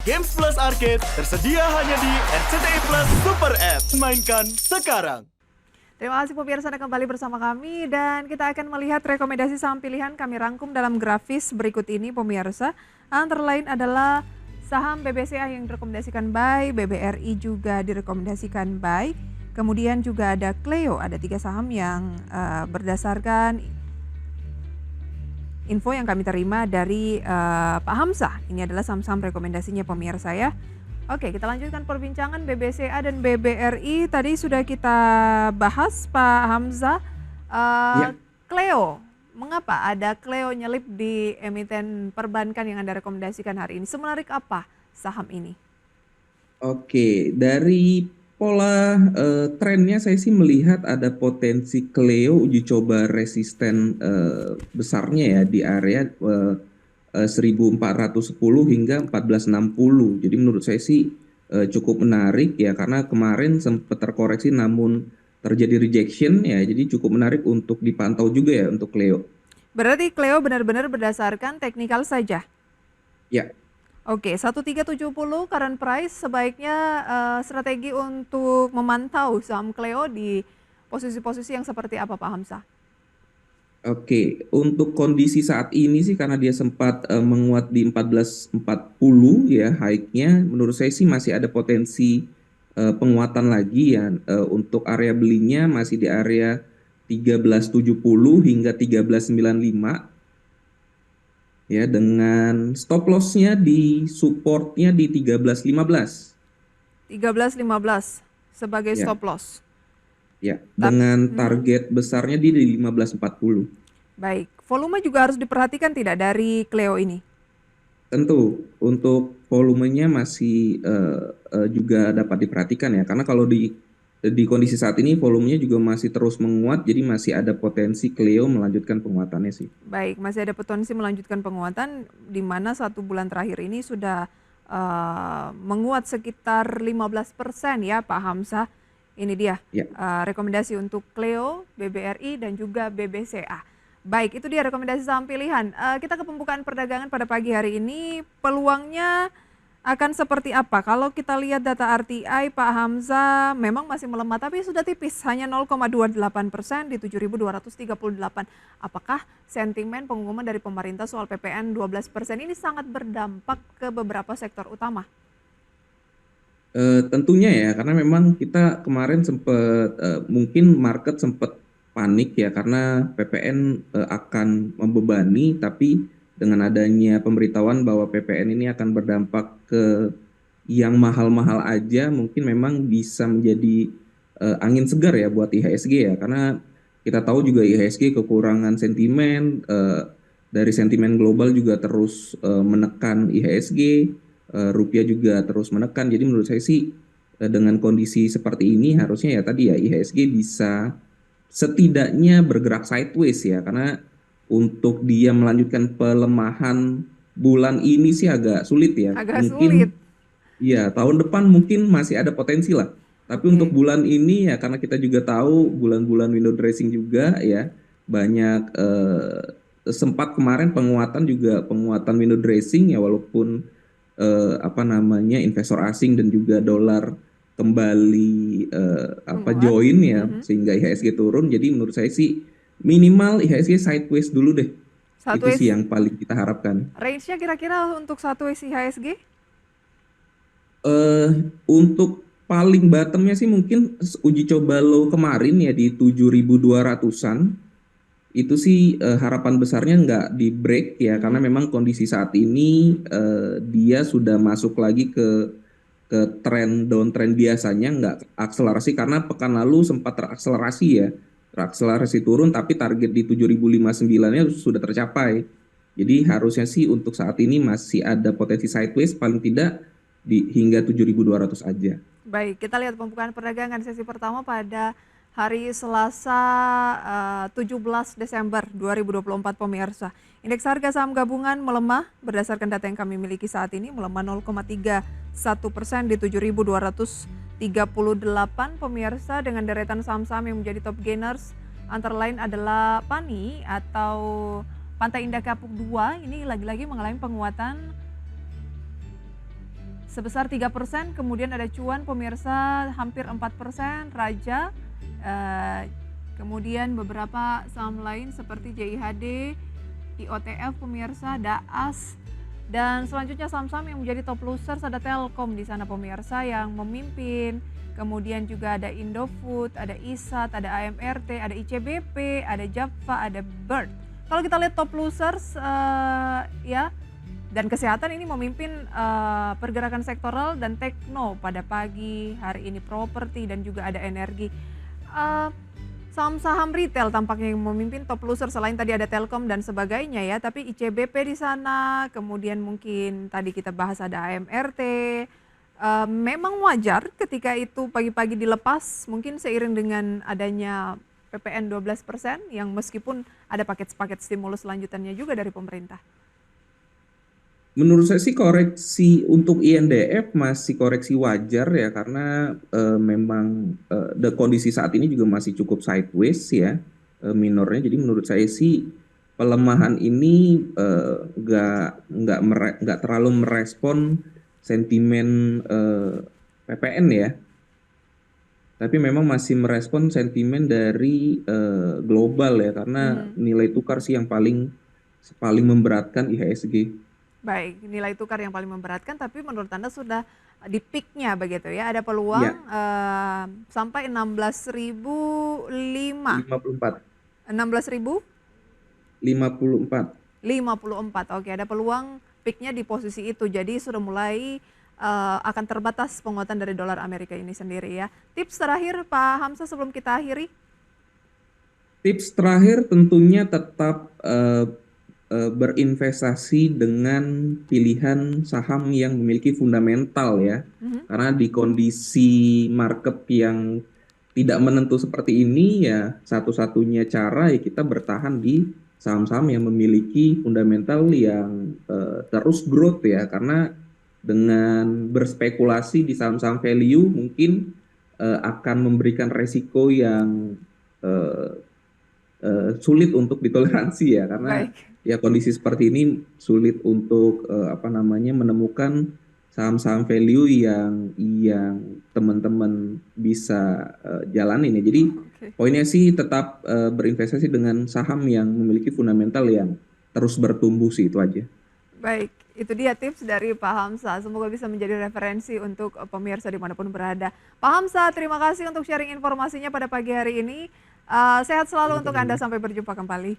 Games Plus Arcade tersedia hanya di RCTI Plus Super App. Mainkan sekarang. Terima kasih pemirsa Anda kembali bersama kami dan kita akan melihat rekomendasi saham pilihan kami rangkum dalam grafis berikut ini pemirsa. Antara lain adalah saham BBCA yang direkomendasikan buy, BBRI juga direkomendasikan buy. Kemudian juga ada Cleo, ada 3 saham yang berdasarkan info yang kami terima dari Pak Hamzah. Ini adalah saham-saham rekomendasinya pemirsa ya. Oke, kita lanjutkan perbincangan BBCA dan BBRI. Tadi sudah kita bahas Pak Hamzah. Ya. Cleo, mengapa ada Cleo nyelip di emiten perbankan yang Anda rekomendasikan hari ini? Semenarik apa saham ini? Oke, dari pola trennya saya sih melihat ada potensi Cleo uji coba resisten besarnya ya di area 1410 hingga 1460. Jadi menurut saya sih cukup menarik ya karena kemarin sempat terkoreksi namun terjadi rejection ya. Jadi cukup menarik untuk dipantau juga ya untuk Cleo. Berarti Cleo benar-benar berdasarkan teknikal saja? Ya. Oke, 1370 current price sebaiknya strategi untuk memantau saham Cleo di posisi-posisi yang seperti apa Pak Hamzah? Oke, untuk kondisi saat ini sih karena dia sempat menguat di 1440 ya high-nya, menurut saya sih masih ada potensi penguatan lagi ya. Untuk area belinya masih di area 1370 hingga 1395 ya, dengan stop loss-nya di support-nya di 1315 13.15 sebagai ya. stop loss. Ya, dengan target besarnya di 1540. Baik, volume juga harus diperhatikan tidak dari Cleo ini? Tentu, untuk volumenya masih juga dapat diperhatikan ya, karena kalau di kondisi saat ini volumenya juga masih terus menguat, jadi masih ada potensi Cleo melanjutkan penguatannya sih. Baik, masih ada potensi melanjutkan penguatan di mana 1 bulan terakhir ini sudah menguat sekitar 15% ya Pak Hamzah. Ini dia Ya. rekomendasi untuk Cleo, BBRI dan juga BBCA. Baik, itu dia rekomendasi saham pilihan. Kita ke pembukaan perdagangan pada pagi hari ini, peluangnya akan seperti apa? Kalau kita lihat data RTI, Pak Hamzah memang masih melemah, tapi sudah tipis, hanya 0,28% di 7.238. Apakah sentimen pengumuman dari pemerintah soal PPN 12% ini sangat berdampak ke beberapa sektor utama? Tentunya ya, karena memang kita kemarin sempat mungkin market sempat panik ya karena PPN akan membebani, tapi dengan adanya pemberitahuan bahwa PPN ini akan berdampak ke yang mahal-mahal aja, mungkin memang bisa menjadi angin segar ya buat IHSG ya, karena kita tahu juga IHSG kekurangan sentimen, dari sentimen global juga terus menekan IHSG. Rupiah juga terus menekan. Jadi menurut saya sih dengan kondisi seperti ini harusnya ya tadi ya IHSG bisa setidaknya bergerak sideways ya, karena untuk dia melanjutkan pelemahan bulan ini sih agak sulit ya. Agak sulit. Mungkin ya tahun depan mungkin masih ada potensi lah. Tapi untuk bulan ini ya karena kita juga tahu bulan-bulan window dressing juga ya banyak sempat kemarin penguatan window dressing ya, walaupun investor asing dan juga dolar kembali join ya sehingga IHSG turun. Jadi menurut saya sih minimal IHSG sideways dulu deh. Itu sih yang paling kita harapkan. Range-nya kira-kira untuk sideways IHSG? Untuk paling bottomnya sih mungkin uji coba low kemarin ya di 7.200-an. Itu sih harapan besarnya nggak di break ya, karena memang kondisi saat ini dia sudah masuk lagi ke downtrend biasanya, nggak akselerasi karena pekan lalu sempat terakselerasi turun, tapi target di 7.059-nya sudah tercapai. Jadi harusnya sih untuk saat ini masih ada potensi sideways paling tidak hingga 7.200 aja. Baik, kita lihat pembukaan perdagangan sesi pertama pada hari Selasa 17 Desember 2024 pemirsa. Indeks harga saham gabungan melemah berdasarkan data yang kami miliki saat ini, melemah 0,31% di 7.238 pemirsa, dengan deretan saham-saham yang menjadi top gainers antara lain adalah PANI atau Pantai Indah Kapuk 2. Ini lagi-lagi mengalami penguatan sebesar 3%, kemudian ada Cuan pemirsa hampir 4%, Raja, eh, kemudian beberapa saham lain seperti JIHD, IOTF pemirsa, DAAS, dan selanjutnya saham-saham yang menjadi top losers ada Telkom di sana pemirsa yang memimpin. Kemudian juga ada Indofood, ada ISAT, ada AMRT, ada ICBP, ada Java, ada Bird. Kalau kita lihat top losers ya, dan kesehatan ini memimpin pergerakan sektoral dan tekno pada pagi hari ini, properti dan juga ada energi. Saham-saham retail tampaknya yang memimpin top loser selain tadi ada Telkom dan sebagainya ya, tapi ICBP di sana, kemudian mungkin tadi kita bahas ada AMRT. Memang wajar ketika itu pagi-pagi dilepas, mungkin seiring dengan adanya PPN 12% yang meskipun ada paket-paket stimulus selanjutannya juga dari pemerintah. Menurut saya sih koreksi untuk INDF masih koreksi wajar ya, karena memang kondisi saat ini juga masih cukup sideways ya, minornya. Jadi menurut saya sih pelemahan ini nggak terlalu merespon sentimen PPN ya, tapi memang masih merespon sentimen dari global ya, karena nilai tukar sih yang paling memberatkan IHSG. Baik, nilai tukar yang paling memberatkan, tapi menurut Anda sudah di peak-nya begitu ya, ada peluang Ya, sampai 16.005, 54. 16.054. 54. Oke, ada peluang peak-nya di posisi itu, jadi sudah mulai akan terbatas penguatan dari dolar Amerika ini sendiri ya. Tips terakhir Pak Hamzah sebelum kita akhiri? Tips terakhir tentunya tetap berinvestasi dengan pilihan saham yang memiliki fundamental ya. Karena di kondisi market yang tidak menentu seperti ini ya, satu-satunya cara ya kita bertahan di saham-saham yang memiliki fundamental yang terus growth ya. Karena dengan berspekulasi di saham-saham value mungkin akan memberikan resiko yang sulit untuk ditoleransi ya, karena Baik. ya kondisi seperti ini sulit untuk menemukan saham-saham value yang teman-teman bisa jalanin ya. Jadi poinnya sih tetap berinvestasi dengan saham yang memiliki fundamental yang terus bertumbuh sih, itu aja. Baik, itu dia tips dari Pak Hamzah. Semoga bisa menjadi referensi untuk pemirsa dimanapun berada. Pak Hamzah, terima kasih untuk sharing informasinya pada pagi hari ini. Sehat selalu untuk Anda, sampai berjumpa kembali.